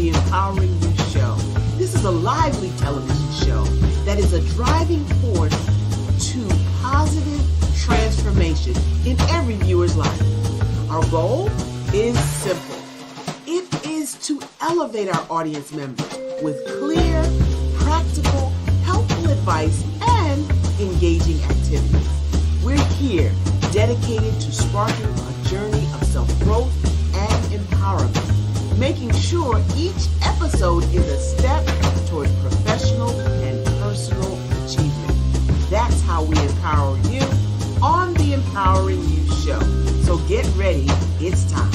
the Empowering You Show. This is a lively television show that is a driving force to positive transformation in every viewer's life. Our goal is simple. It is to elevate our audience members with clear, practical, helpful advice and engaging activities. We're here dedicated to sparking a journey of self-growth and empowerment, making sure each episode is a step towards professional and personal achievement. That's how we empower you on the Empowering You Show. So get ready, it's time.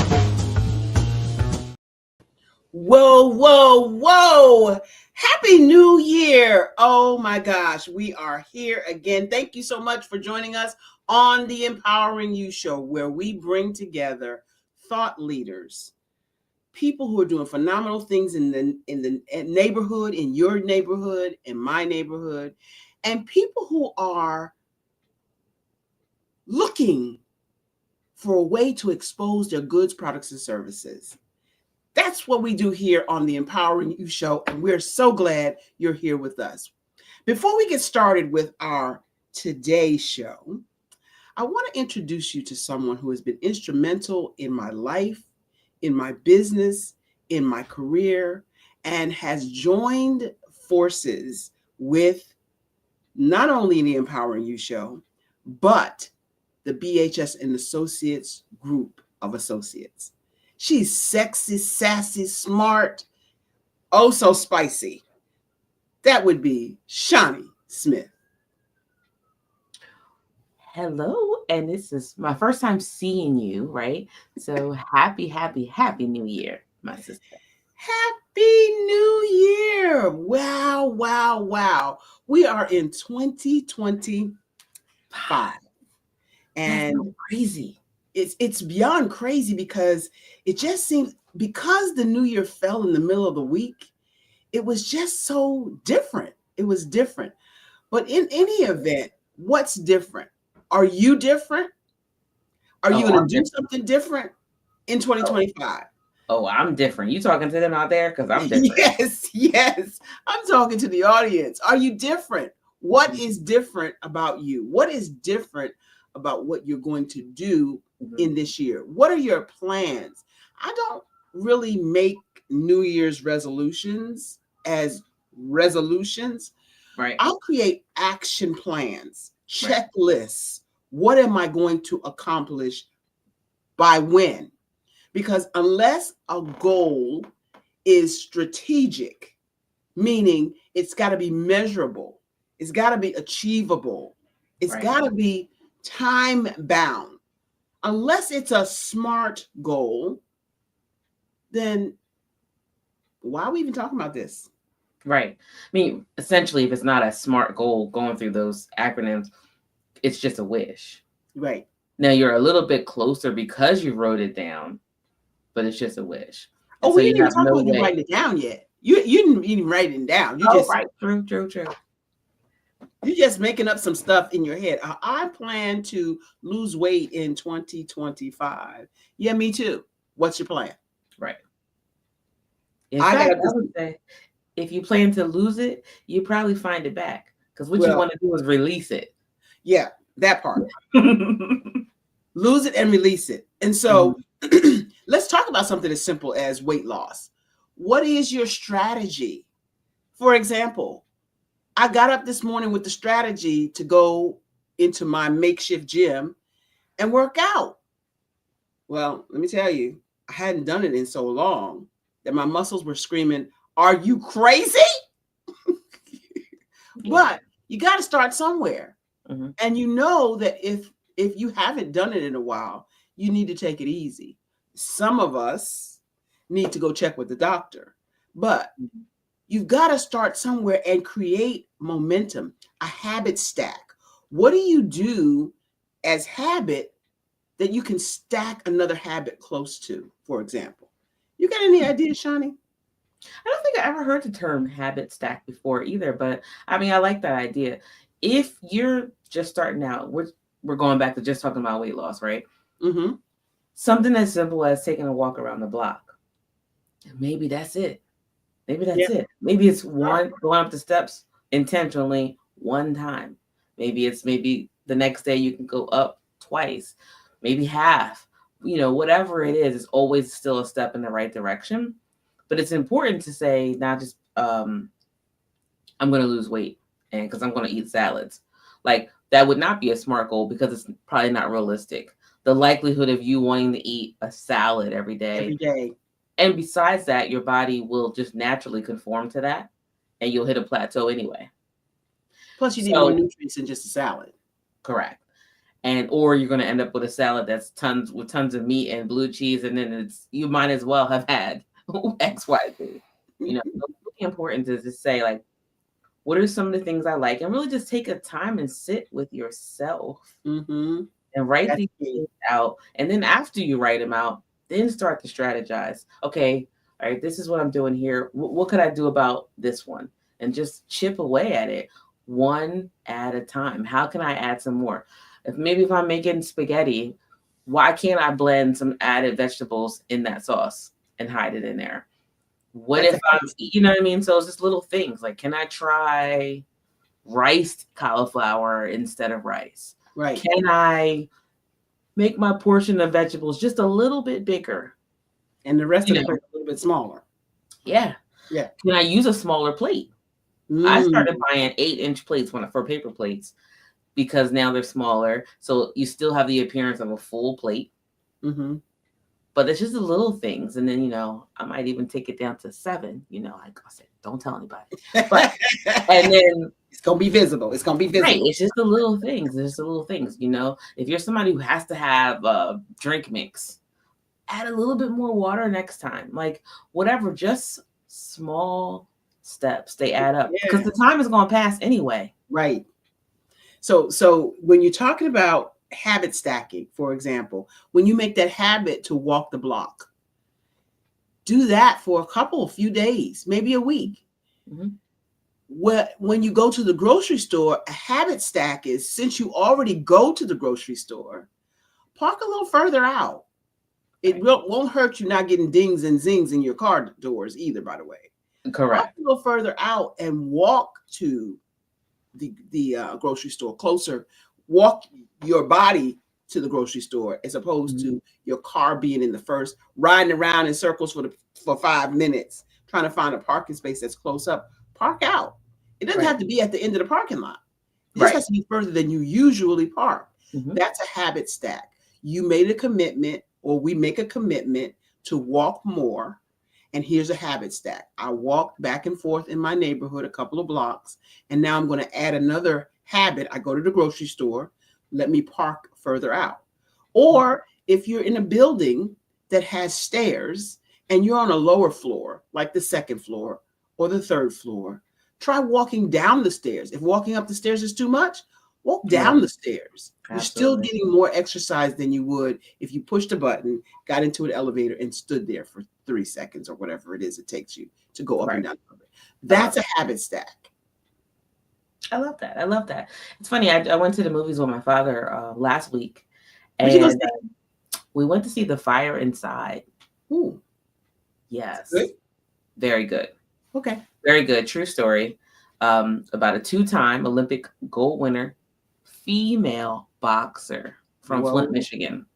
Whoa, whoa, whoa. Happy New Year. Oh my gosh, we are here again. Thank you so much for joining us on the Empowering You Show, where we bring together thought leaders, people who are doing phenomenal things in the neighborhood, in your neighborhood, in my neighborhood, and people who are looking for a way to expose their goods, products, and services. That's what we do here on the Empowering You Show, and we're so glad you're here with us. Before we get started with our today's show, I want to introduce you to someone who has been instrumental in my life, in my business, in my career, and has joined forces with not only the Empowering You Show, but the BHS and Associates group of associates. She's sexy, sassy, smart, oh so spicy. That would be Shawnee Smith. Hello, and this is my first time seeing you, right? So happy New Year, my sister. Happy New Year. Wow, wow, wow. We are in 2025. And that's so crazy. It's beyond crazy because it just seems, because the new year fell in the middle of the week, it was just so different. It was different. But in any event, what's different? Are you different? Are you going to do something different in 2025? Oh, I'm different. You talking to them out there? Because I'm different. Yes. I'm talking to the audience. Are you different? What is different about you? What is different about what you're going to do in this year? What are your plans? I don't really make New Year's resolutions as resolutions. Right. I'll create action plans, checklists. What am I going to accomplish by when? Because unless a goal is strategic, meaning it's got to be measurable, it's got to be achievable, it's got to be time bound. Unless it's a SMART goal, then why are we even talking about this? Right. I mean, essentially, if it's not a SMART goal, going through those acronyms, it's just a wish. Right. Now you're a little bit closer because you wrote it down, but it's just a wish. Oh, we didn't even talk about you writing it down yet. You didn't even write it down. You just right. True. You're just making up some stuff in your head. I plan to lose weight in 2025. Yeah, me too. What's your plan? Right. I would say, if you plan to lose it, you probably find it back. Because what you want to do is release it. Yeah, that part. Lose it and release it. And so let's talk about something as simple as weight loss. What is your strategy? For example, I got up this morning with the strategy to go into my makeshift gym and work out. Well, let me tell you, I hadn't done it in so long that my muscles were screaming, "Are you crazy?" But you got to start somewhere. And you know that if you haven't done it in a while, you need to take it easy. Some of us need to go check with the doctor, but you've got to start somewhere and create momentum, a habit stack. What do you do as habit that you can stack another habit close to, for example? You got any ideas, Shawnee? I don't think I ever heard the term habit stack before either, but I mean, I like that idea. If you're just starting out, we're going back to just talking about weight loss, right? Something as simple as taking a walk around the block. Maybe that's it. Maybe Yeah. that's it. Maybe it's Sure. one going up the steps intentionally one time. Maybe the next day you can go up twice, maybe half. Whatever it is, it's always still a step in the right direction. But it's important to say not just I'm going to lose weight and because I'm going to eat salads. Like that would not be a smart goal because it's probably not realistic. The likelihood of you wanting to eat a salad every Every day, day. and besides that, your body will just naturally conform to that and you'll hit a plateau anyway. Plus, you need more So, nutrients than just a salad. correct. And or you're going to end up with a salad that's tons of meat and blue cheese, and then you might as well have had X, Y, Z. So it's really important to just say like, what are some of the things I like, and really just take a time and sit with yourself Mm-hmm. and write That's these key. things out. And then after you write them out, then start to strategize. Okay, all right, this is what I'm doing here. What could I do about this one? And just chip away at it one at a time. How can I add some more? If I'm making spaghetti, why can't I blend some added vegetables in that sauce and hide it in there? What That's if a I'm, you know what I mean? So it's just little things like, can I try riced cauliflower instead of rice? right. Can I make my portion of vegetables just a little bit bigger? And the rest You of the know, plate a little bit smaller. yeah. Yeah. Can I use a smaller plate? I Mm. started buying 8-inch plates for paper plates because now they're smaller. So you still have the appearance of a full plate, Mm-hmm. but it's just the little things. And then, I might even take it down to 7, like I said, don't tell anybody. But, and then, It's gonna be visible. It's gonna be right, visible. it's just the little things. It's just the little things, If you're somebody who has to have a drink mix, add a little bit more water next time. Like whatever, just small steps. They add up because Yeah. the time is going to pass anyway. Right. So when you're talking about habit stacking, for example, when you make that habit to walk the block, do that for a few days, maybe a week. Mm-hmm. When you go to the grocery store, a habit stack is since you already go to the grocery store, park a little further out. It Right. won't hurt you not getting dings and zings in your car doors either, by the way. Park Correct. a little further out and walk to the grocery store closer. Walk your body to the grocery store as opposed Mm-hmm. to your car being in the first, riding around in circles for 5 minutes trying to find a parking space that's close up. Park out. It doesn't Right. have to be at the end of the parking lot. It just Right. has to be further than you usually park. Mm-hmm. That's a habit stack. You made a commitment, or we make a commitment to walk more. And here's a habit stack. I walked back and forth in my neighborhood a couple of blocks, and now I'm going to add another habit. I go to the grocery store, let me park further out. Or if you're in a building that has stairs and you're on a lower floor, like the second floor or the third floor, try walking down the stairs. If walking up the stairs is too much, walk down the stairs. You're still Absolutely. getting more exercise than you would if you pushed a button, got into an elevator, and stood there for 3 seconds or whatever it is it takes you to go up Right. and down the elevator. That's a habit stack. I love that. I love that. It's funny. I went to the movies with my father last week, Where'd you go and see? we went to see The Fire Inside. Ooh, Yes. good. Very good. Okay. Very good. True story. About a 2-time Olympic gold winner, female boxer from Whoa. Flint, Michigan.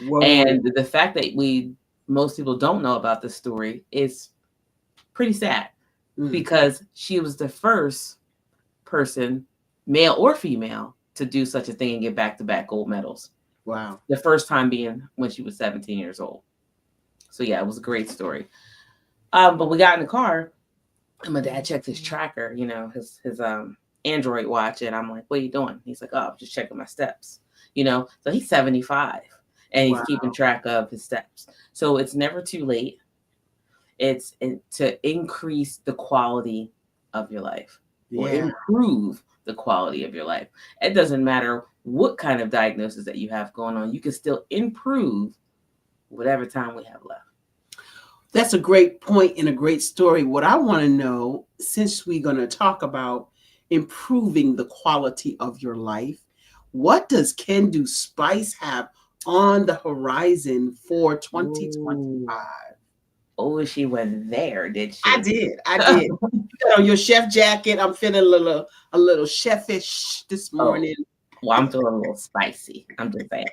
Whoa. And the fact that most people don't know about this story is pretty sad because she was the first person, male or female, to do such a thing and get back-to-back gold medals. Wow. The first time being when she was 17 years old. So yeah, it was a great story. But we got in the car and my dad checked his tracker, his Android watch, and I'm like, "What are you doing?" He's like, "Oh, I'm just checking my steps." So he's 75 and he's keeping track of his steps. So it's never too late. It's to increase the quality of your life or improve the quality of your life. It doesn't matter what kind of diagnosis that you have going on. You can still improve whatever time we have left. That's a great point and a great story. What I want to know, since we're going to talk about improving the quality of your life, what does Can Do Spice have on the horizon for 2025? Oh, she went there, did I she? did. I did. You got on your chef jacket. I'm feeling a little chefish this Oh, morning. well, I'm doing a little spicy. I'm just saying.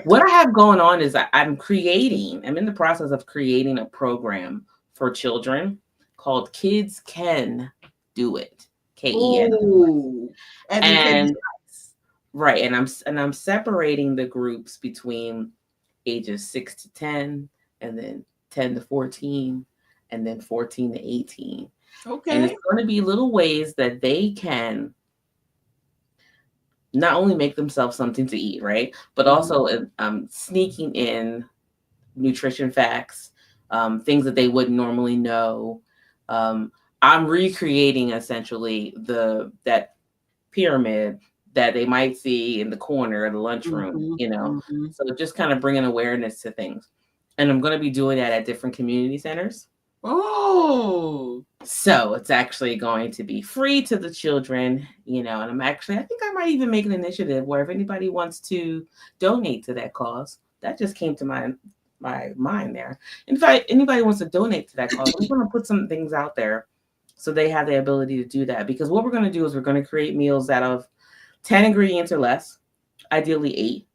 What I have going on is I'm in the process of creating a program for children called Kids Can Do It. KEN. Oh, Evan Kennedy's And right, and I'm separating the groups between ages 6 to 10, and then 10 to 14, and then 14 to 18. And okay. it's going to be little ways that they can not only make themselves something to eat, right? But Mhm. also sneaking in nutrition facts, things that they wouldn't normally know. Um, I'm recreating essentially that pyramid that they might see in the corner of the lunchroom, Mhm. Mhm. So just kind of bringing awareness to things. And I'm going to be doing that at different community centers. Oh, So it's actually going to be free to the children, and I think I might even make an initiative where if anybody wants to donate to that cause, that just came to my mind there. In fact, anybody wants to donate to that cause, I'm going to put some things out there so they have the ability to do that. Because what we're going to do is we're going to create meals out of 10 ingredients or less, ideally 8,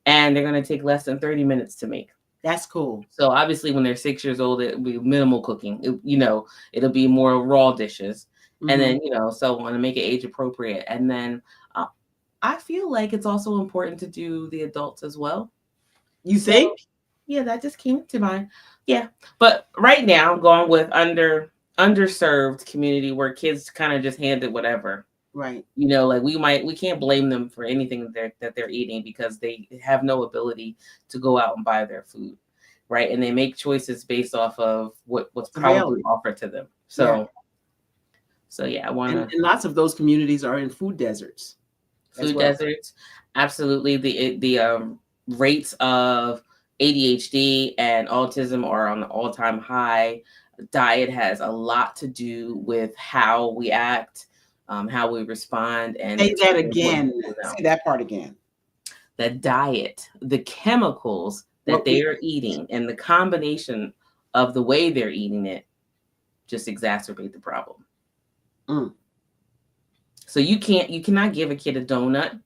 and they're going to take less than 30 minutes to make. that's cool. So obviously, when they're 6 years old, it'll be minimal cooking. It'll be more raw dishes, and Mhm. then so on to make it age appropriate. And then uh, I feel like it's also important to do the adults as well. You So think? yeah, that just came to mind. Yeah, but right now I'm going with underserved community where kids kind of just handed whatever. Right. Like we can't blame them for anything that they're eating because they have no ability to go out and buy their food, right? And they make choices based off of what's probably Available. offered to them. Yeah. So yeah, I want And to lots of those communities are in food deserts as food well. deserts. Absolutely, the rates of ADHD and autism are on the all-time high. Diet has a lot to do with how we act, how we respond, and Say that what again. people know. Say that part again. The diet, the chemicals that What they we are eating, and the combination of the way they're eating it just exacerbate the problem. mm. So you cannot give a kid a donut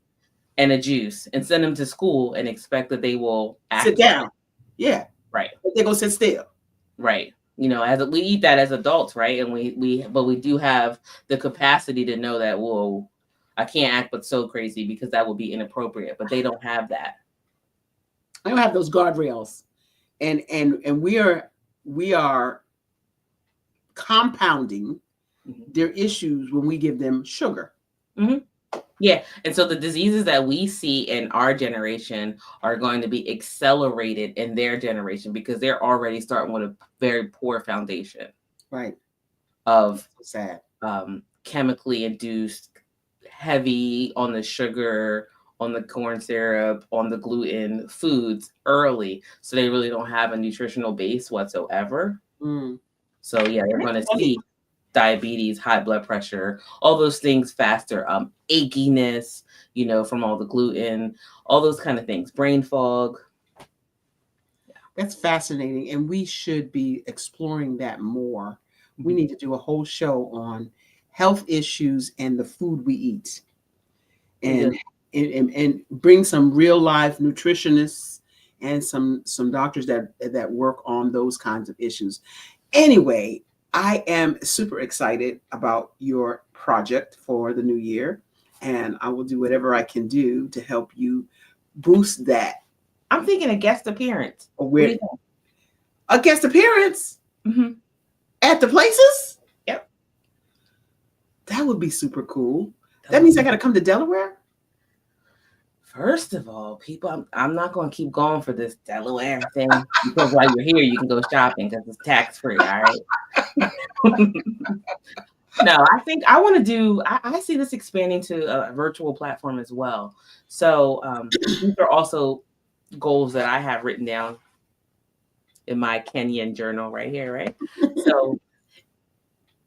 and a juice and send them to school and expect that they will Sit act down. Yeah. right. They're gonna sit still. Right. As we eat that as adults, right? And we do have the capacity to know that, whoa, I can't act but so crazy because that would be inappropriate. But they don't have that. I don't have those guardrails. And we are compounding Mhm. their issues when we give them sugar. Mhm. Yeah. And so the diseases that we see in our generation are going to be accelerated in their generation because they're already starting with a very poor foundation Right. of So sad. chemically induced, heavy on the sugar, on the corn syrup, on the gluten foods early. So they really don't have a nutritional base whatsoever. Mm. So yeah, they're That's going to funny. see diabetes, high blood pressure, all those things faster. Achiness, from all the gluten, all those kind of things. Brain fog. That's fascinating. And we should be exploring that more. We Mhm. need to do a whole show on health issues and the food we eat. We And do. and bring some real life nutritionists and some doctors that work on those kinds of issues. Anyway, I am super excited about your project for the new year, and I will do whatever I can do to help you boost that. I'm thinking a guest appearance. Or What do where you think? a guest appearance Mm-hmm. at the places, Yep. that would be super cool. That That would means I be got to come to Delaware. First of all, people, I'm not going to keep going for this Delaware thing because while you're here, you can go shopping because it's tax free. All right. No, I think I want to do. I see this expanding to a virtual platform as well. So these are also goals that I have written down in my Kenyan journal right here, right? So,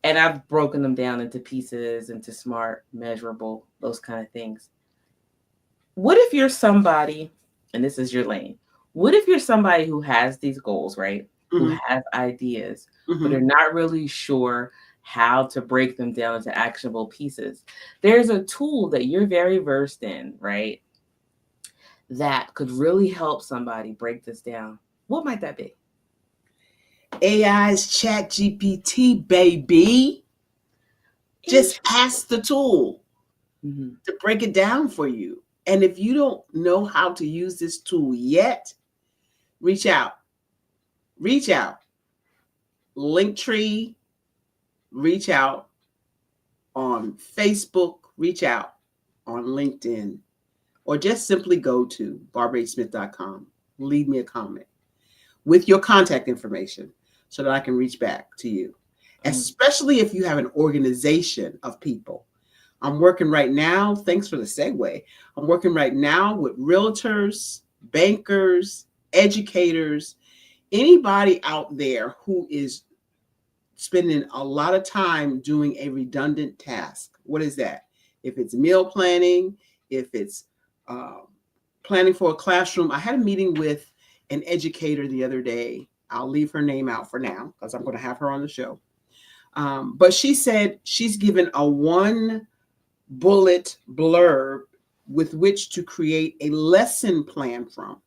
and I've broken them down into pieces, into smart, measurable, those kind of things. What if you're somebody, and this is your lane? What if you're somebody who has these goals, right? who Mm-hmm. have ideas, but Mm-hmm. are not really sure how to break them down into actionable pieces. There's a tool that you're very versed in, right? That could really help somebody break this down. What might that be? AI's chat GPT, baby. Just ask the tool Mm-hmm. to break it down for you. And if you don't know how to use this tool yet, reach out. Reach out. Linktree, reach out on Facebook, reach out on LinkedIn, or just simply go to barbarahsmith.com. Leave me a comment with your contact information so that I can reach back to you, especially if you have an organization of people. I'm working right now, thanks for the segue. I'm working right now with realtors, bankers, educators, anybody out there who is spending a lot of time doing a redundant task. What is that? If it's meal planning, if it's uh, planning for a classroom. I had a meeting with an educator the other day. I'll leave her name out for now because I'm going to have her on the show. But she said she's given a one bullet blurb with which to create a lesson plan from.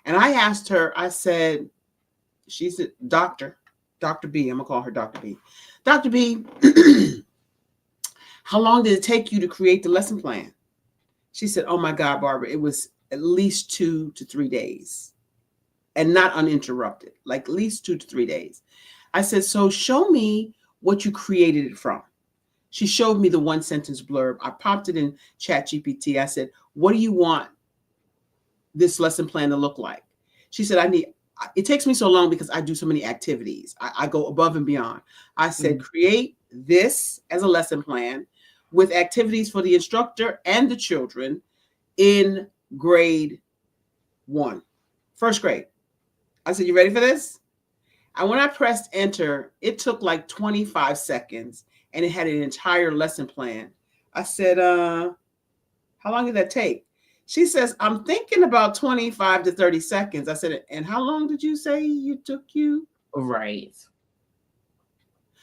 And I asked her, I said, she's a doctor, Dr. B. I'm going to call her Dr. B. Dr. B, how long did it take you to create the lesson plan? She said, oh my God, Barbara, it was at least 2 to 3 days and not uninterrupted, like at least 2 to 3 days. I said, so show me what you created it from. She showed me the one sentence blurb. I popped it in Chat GPT. I said, what do you want this lesson plan to look like? She said, it takes me so long because I do so many activities. I go above and beyond. I said, create this as a lesson plan with activities for the instructor and the children in grade 1, first grade. I said, you ready for this? And when I pressed enter, it took like 25 seconds and it had an entire lesson plan. I said, how long did that take? She says, I'm thinking about 25 to 30 seconds. I said, and how long did you say you took you? Right.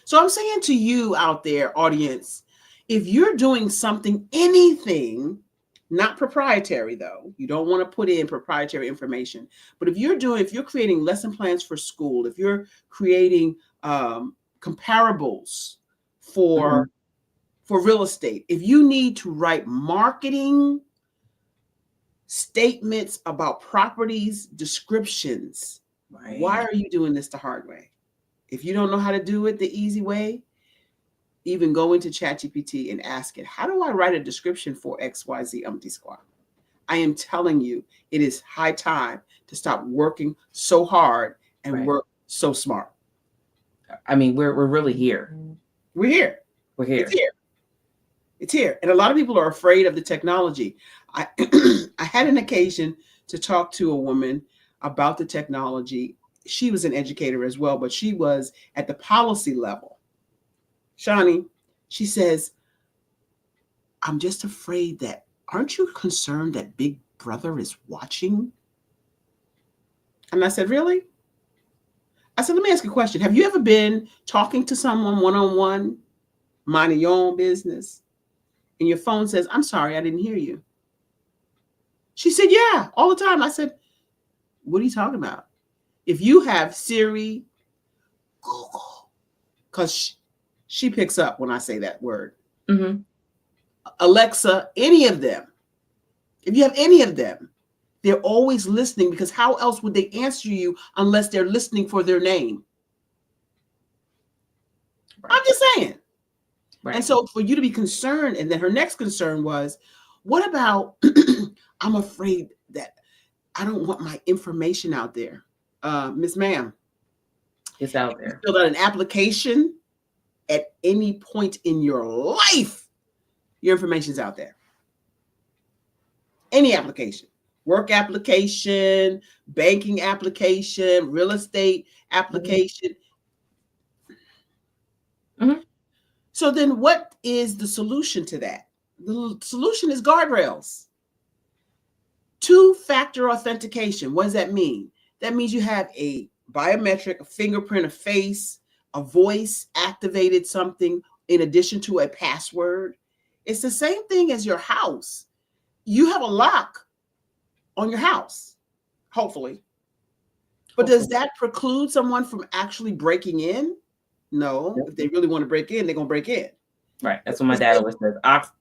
So I'm saying to you out there, audience, if you're doing something, anything, not proprietary though, you don't want to put in proprietary information, but if you're creating lesson plans for school, if you're creating comparables for real estate, if you need to write marketing statements about properties, descriptions, right. Why are you doing this the hard way? If you don't know how to do it the easy way, even go into ChatGPT and ask it, how do I write a description for XYZ Umpty Squad? I am telling you, it is high time to stop working so hard and work so smart. I mean, we're really here. We're here. We're here. It's here. It's here. And a lot of people are afraid of the technology. I had an occasion to talk to a woman about the technology. She was an educator as well, but she was at the policy level. Shani, she says, I'm just afraid that, aren't you concerned that Big Brother is watching? And I said, really? I said, let me ask you a question. Have you ever been talking to someone one-on-one, minding your own business, and your phone says, I'm sorry, I didn't hear you? She said, yeah, all the time. I said, what are you talking about? If you have Siri, Google, because she picks up when I say that word. Mm-hmm. Alexa, any of them. If you have any of them, they're always listening, because how else would they answer you unless they're listening for their name? Right. I'm just saying. Right. And so for you to be concerned, and then her next concern was, what about, I'm afraid that I don't want my information out there. Miss Ma'am. It's out there. You fill out an application at any point in your life, your information's out there. Any application, work application, banking application, real estate application. Mm-hmm. So then what is the solution to that? The solution is guardrails. 2-factor authentication. What does that mean? That means you have a biometric, a fingerprint, a face, a voice activated something in addition to a password. It's the same thing as your house. You have a lock on your house, hopefully. But does that preclude someone from actually breaking in? No. If they really want to break in, they're going to break in. Right. That's what my dad always says.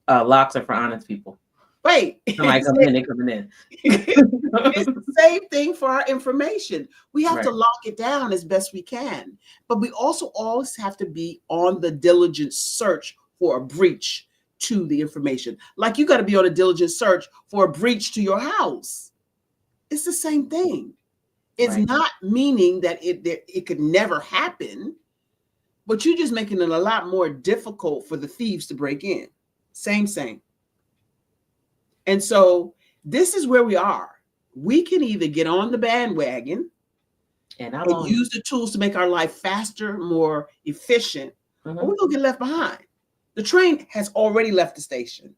Locks are for honest people. Right. Somebody coming in, they coming in. It's the same thing for our information. We have to Right. lock it down as best we can. But we also always have to be on the diligent search for a breach to the information. Like you got to be on a diligent search for a breach to your house. It's the same thing. It's Right. not meaning that it could never happen, but you're just making it a lot more difficult for the thieves to break in. Same. And so this is where we are. We can either get on the bandwagon and use the tools to make our life faster, more efficient, or we're going to get left behind. The train has already left the station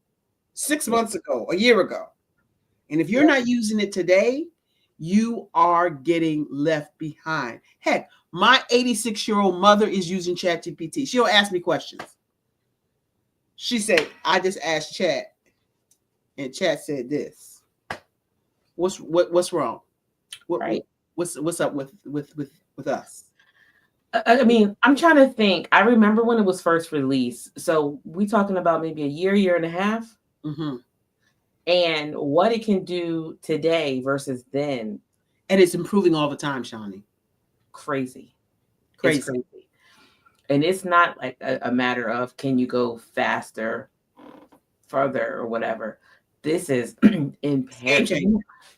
6 months ago, a year ago. And if you're not using it today, you are getting left behind. Heck, my 86-year-old mother is using ChatGPT. She'll ask me questions. She said, I just asked Chat, and Chat said this. What's wrong? What's up with us? I mean, I'm trying to think. I remember when it was first released. So we talking about maybe a year and a half. Mm-hmm. And what it can do today versus then. And it's improving all the time, Shawnee. Crazy. It's crazy. And it's not like a matter of can you go faster, further, or whatever. This is imperative.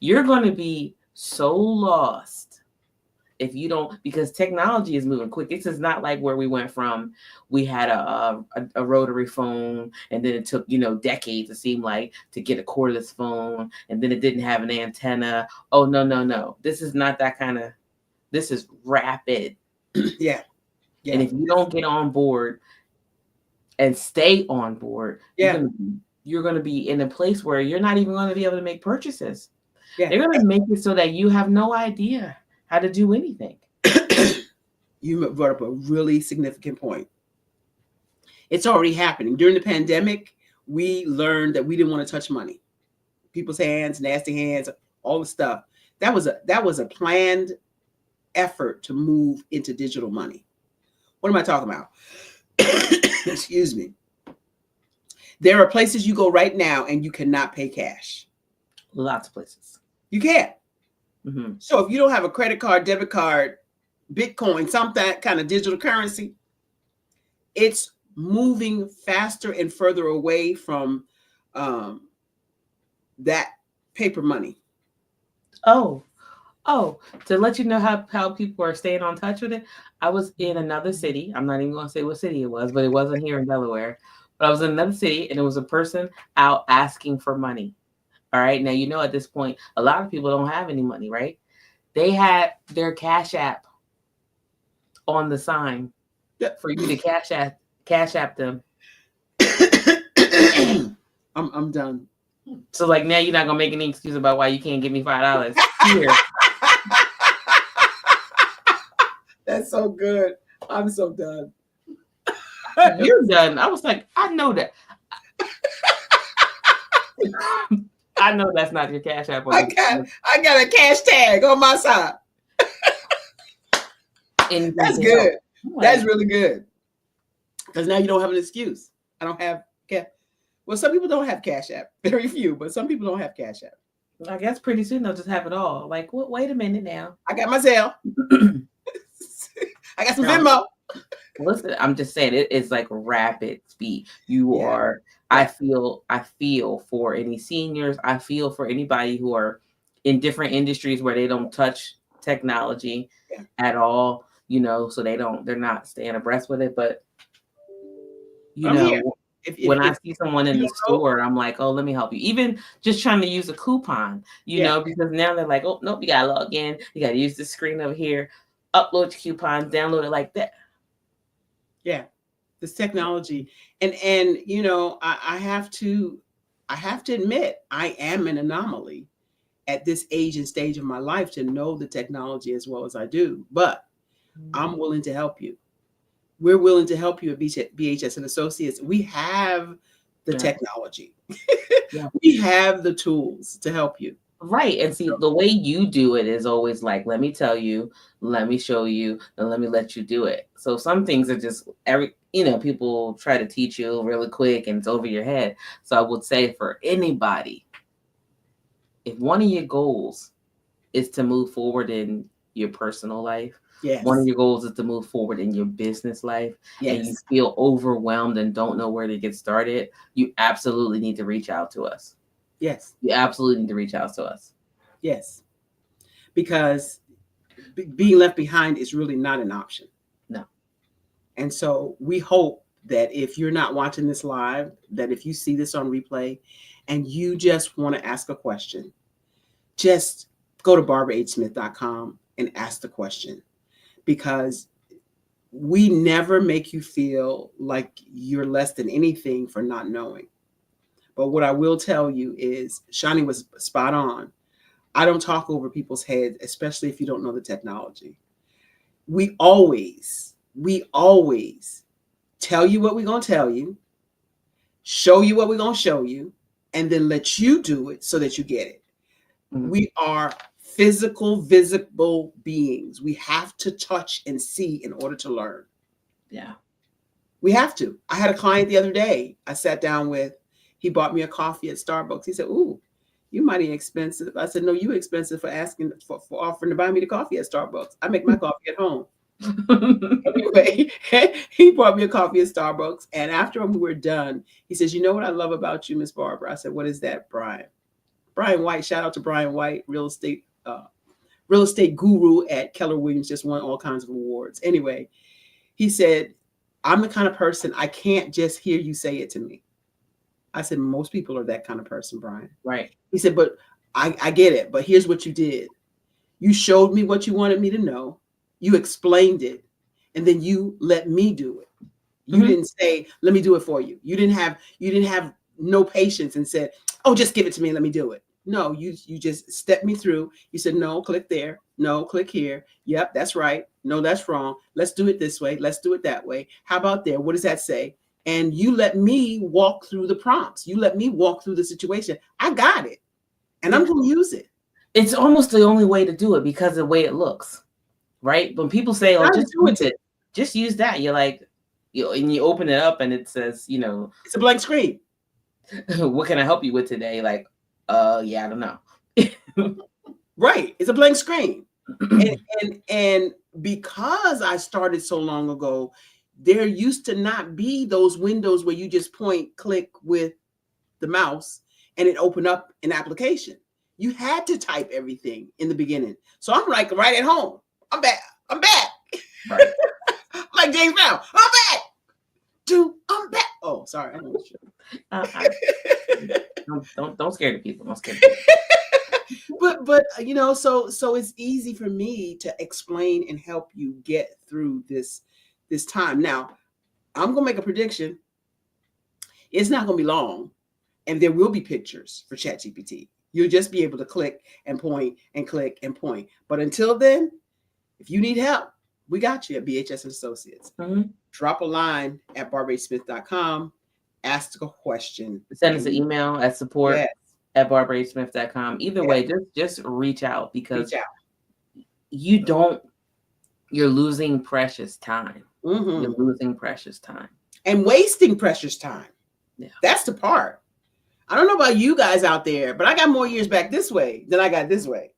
You're going to be so lost if you don't, because technology is moving quick. This is not like where we went from, we had a rotary phone, and then it took, decades, it seemed like, to get a cordless phone, and then it didn't have an antenna. Oh, no. This is not that kind of, this is rapid. Yeah. And if you don't get on board and stay on board, you're going to be in a place where you're not even going to be able to make purchases. Yeah. They're going to make it so that you have no idea how to do anything. You brought up a really significant point. It's already happening. During the pandemic, we learned that we didn't want to touch money. People's hands, nasty hands, all the stuff. That was a planned effort to move into digital money. What am I talking about? Excuse me. There are places you go right now and you cannot pay cash. Lots of places. You can't. Mm-hmm. So if you don't have a credit card, debit card, Bitcoin, some kind of digital currency, it's moving faster and further away from that paper money. Oh, to let you know how people are staying on touch with it, I was in another city. I'm not even going to say what city it was, but it wasn't here in Delaware. But I was in another city, and there was a person out asking for money. All right. Now, at this point, a lot of people don't have any money, right? They had their Cash App on the sign for you to Cash App them. I'm done. So now you're not gonna make any excuse about why you can't give me $5 here. That's so good. I'm so done. You're done. I was like, I know that. I know that's not your Cash App. I got a cash tag on my side. That's good. That's really good. Because now you don't have an excuse. I don't have cash. Well, some people don't have Cash App. Very few, but some people don't have Cash App. I guess pretty soon they'll just have it all. Like, wait a minute now. I got my Zelle. I got some Venmo. Listen, I'm just saying it's like rapid speed. You are. I feel for any seniors. I feel for anybody who are in different industries where they don't touch technology at all. So they're not staying abreast with it. But when I see someone in the store, I'm like, oh, let me help you. Even just trying to use a coupon, because now they're like, oh, nope, you got to log in. You got to use the screen over here, upload your coupons, download it like that. Yeah, this technology. And I have to admit, I am an anomaly. at this age and stage of my life to know the technology as well as I do, but I'm willing to help you. We're willing to help you at BHS and Associates. We have the technology. We have the tools to help you. Right. And see, the way you do it is always like, let me tell you, let me show you, and let me let you do it. So some things are just people try to teach you really quick and it's over your head. So I would say for anybody, if one of your goals is to move forward in your personal life, one of your goals is to move forward in your business life, and you feel overwhelmed and don't know where to get started, you absolutely need to reach out to us. Yes. You absolutely need to reach out to us. Yes. Because being left behind is really not an option. No. And so we hope that if you're not watching this live, that if you see this on replay and you just want to ask a question, just go to barbarahsmith.com and ask the question, because we never make you feel like you're less than anything for not knowing. But what I will tell you is Shani was spot on. I don't talk over people's heads, especially if you don't know the technology. We always tell you what we're going to tell you, show you what we're going to show you, and then let you do it so that you get it. Mm-hmm. We are physical, visible beings. We have to touch and see in order to learn. Yeah. We have to. I had a client the other day I sat down with. He bought me a coffee at Starbucks. He said, "Ooh, you mighty expensive." I said, "No, you expensive for asking for offering to buy me the coffee at Starbucks. I make my coffee at home." Anyway, he bought me a coffee at Starbucks. And after we were done, he says, "You know what I love about you, Miss Barbara?" I said, "What is that, Brian?" Brian White, shout out to Brian White, real estate guru at Keller Williams, just won all kinds of awards. Anyway, he said, "I'm the kind of person, I can't just hear you say it to me." I said, "Most people are that kind of person, Brian." Right. He said, "But I get it. But here's what you did. You showed me what you wanted me to know. You explained it. And then you let me do it. You didn't say, let me do it for you. You didn't have no patience and said, oh, just give it to me and let me do it. No, you just stepped me through. You said, no, click there. No, click here. Yep, that's right. No, that's wrong. Let's do it this way. Let's do it that way. How about there? What does that say?" And you let me walk through the prompts. You let me walk through the situation. I got it. And I'm going to use it. It's almost the only way to do it because of the way it looks, right? When people say, oh, just use that. You're like, and you open it up and it says, it's a blank screen. What can I help you with today? Like, yeah, I don't know. Right. It's a blank screen. and because I started so long ago, there used to not be those windows where you just point, click with the mouse and it opened up an application. You had to type everything in the beginning. So I'm like right at home. I'm back. Right. Like James Brown. I'm back. I'm back. Oh, sorry. I know don't scare the people. Don't scare the people. but so it's easy for me to explain and help you get through this time. Now, I'm gonna make a prediction. It's not gonna be long, and there will be pictures for ChatGPT. You'll just be able to click and point and click and point. But until then, if you need help, we got you at BHS and Associates. Mm-hmm. Drop a line at barbarahsmith.com. Ask a question. Send us an email at support@barbarahsmith.com. Either way, just reach out, because you're losing precious time. Mm-hmm. You're losing precious time. And wasting precious time. Yeah. That's the part. I don't know about you guys out there, but I got more years back this way than I got this way.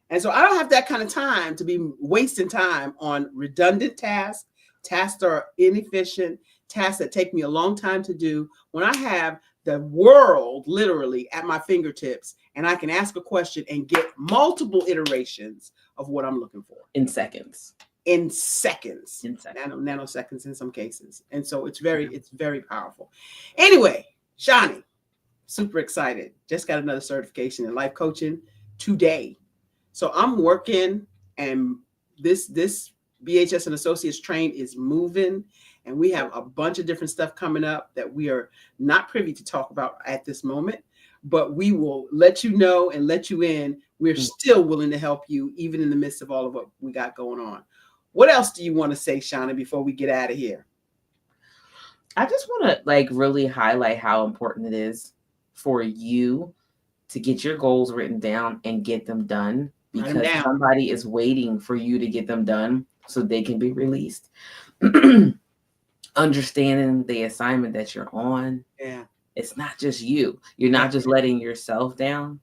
And so I don't have that kind of time to be wasting time on redundant tasks that are inefficient, tasks that take me a long time to do, when I have the world literally at my fingertips and I can ask a question and get multiple iterations of what I'm looking for. In seconds. Nanoseconds in some cases. And so it's very powerful. Anyway, Shani, super excited. Just got another certification in life coaching today. So I'm working, and this BHS and Associates train is moving, and we have a bunch of different stuff coming up that we are not privy to talk about at this moment, but we will let you know and let you in We're still willing to help you, even in the midst of all of what we got going on. What else do you want to say, Shauna, before we get out of here? I just want to like really highlight how important it is for you to get your goals written down and get them done, because somebody is waiting for you to get them done so they can be released. Understanding the assignment that you're on. Yeah. It's not just you. You're not just letting yourself down.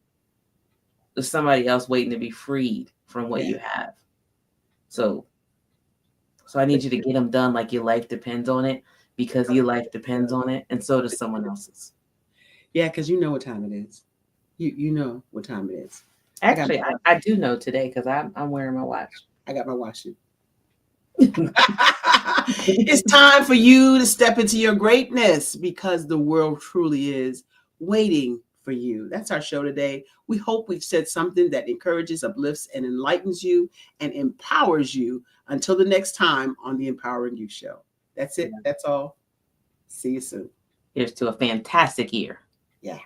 There's somebody else waiting to be freed from what you have. So I need you to get them done like your life depends on it, because your life depends on it, and so does someone else's. Yeah, because you know what time it is. You know what time it is. Actually, I do know today because I'm wearing my watch. I got my watch. It's time for you to step into your greatness, because the world truly is waiting for you. That's our show today. We hope we've said something that encourages, uplifts, and enlightens you and empowers you. Until the next time on the Empowering You Show. That's it. That's all. See you soon. Here's to a fantastic year. Yeah.